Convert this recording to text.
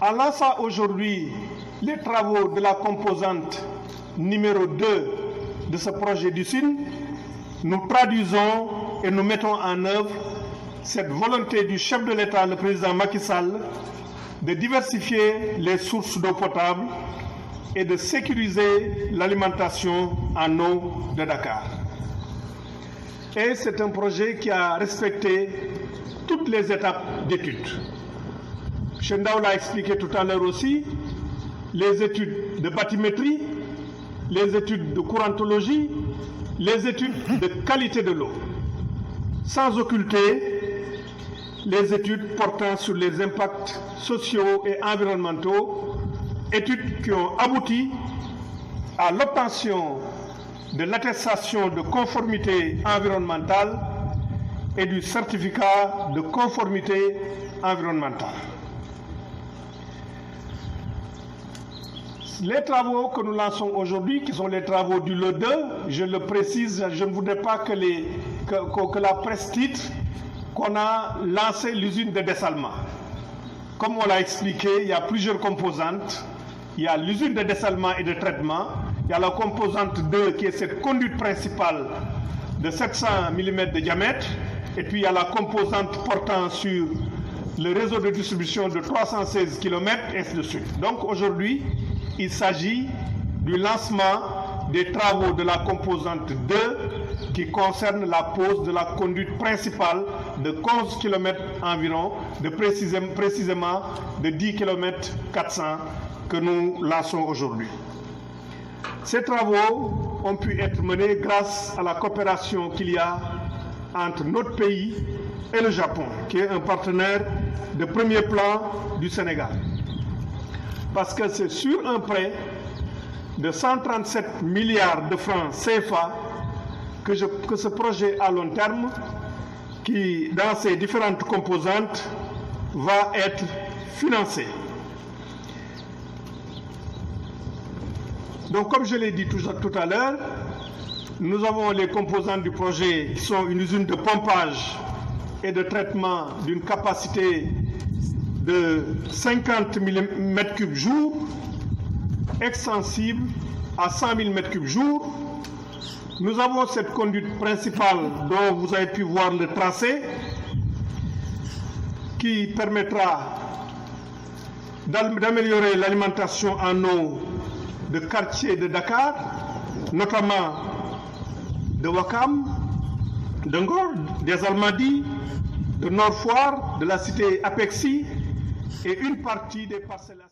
En lançant aujourd'hui les travaux de la composante numéro 2 de ce projet d'usine, nous traduisons et nous mettons en œuvre cette volonté du chef de l'État, le président Macky Sall, de diversifier les sources d'eau potable et de sécuriser l'alimentation en eau de Dakar. Et c'est un projet qui a respecté toutes les étapes d'études. Chendaou l'a expliqué tout à l'heure aussi, les études de bathymétrie, les études de courantologie, les études de qualité de l'eau, sans occulter les études portant sur les impacts sociaux et environnementaux, études qui ont abouti à l'obtention de l'attestation de conformité environnementale et du certificat de conformité environnementale. Les travaux que nous lançons aujourd'hui, qui sont les travaux du lot 2, je le précise, je ne voudrais pas que la presse titre qu'on a lancé l'usine de dessalement. Comme on l'a expliqué, il y a plusieurs composantes. Il y a l'usine de dessalement et de traitement. Il y a la composante 2 qui est cette conduite principale de 700 mm de diamètre. Et puis il y a la composante portant sur le réseau de distribution de 316 km, et ainsi de suite. Donc aujourd'hui, il s'agit du lancement des travaux de la composante 2 qui concerne la pose de la conduite principale de 11 km environ, précisément de 10 km 400 que nous lançons aujourd'hui. Ces travaux ont pu être menés grâce à la coopération qu'il y a entre notre pays et le Japon, qui est un partenaire de premier plan du Sénégal. Parce que c'est sur un prêt de 137 milliards de francs CFA que ce projet à long terme, qui dans ses différentes composantes, va être financé. Donc comme je l'ai dit tout à l'heure, nous avons les composantes du projet qui sont une usine de pompage et de traitement d'une capacité de 50 m3 jour, extensible à 100 000 m3 jour. Nous avons cette conduite principale dont vous avez pu voir le tracé, qui permettra d'améliorer l'alimentation en eau de quartiers de Dakar, notamment de Ouakam, de Ngor, des Almadies, de Nord Foire, de la cité Apexi et une partie des parcelles.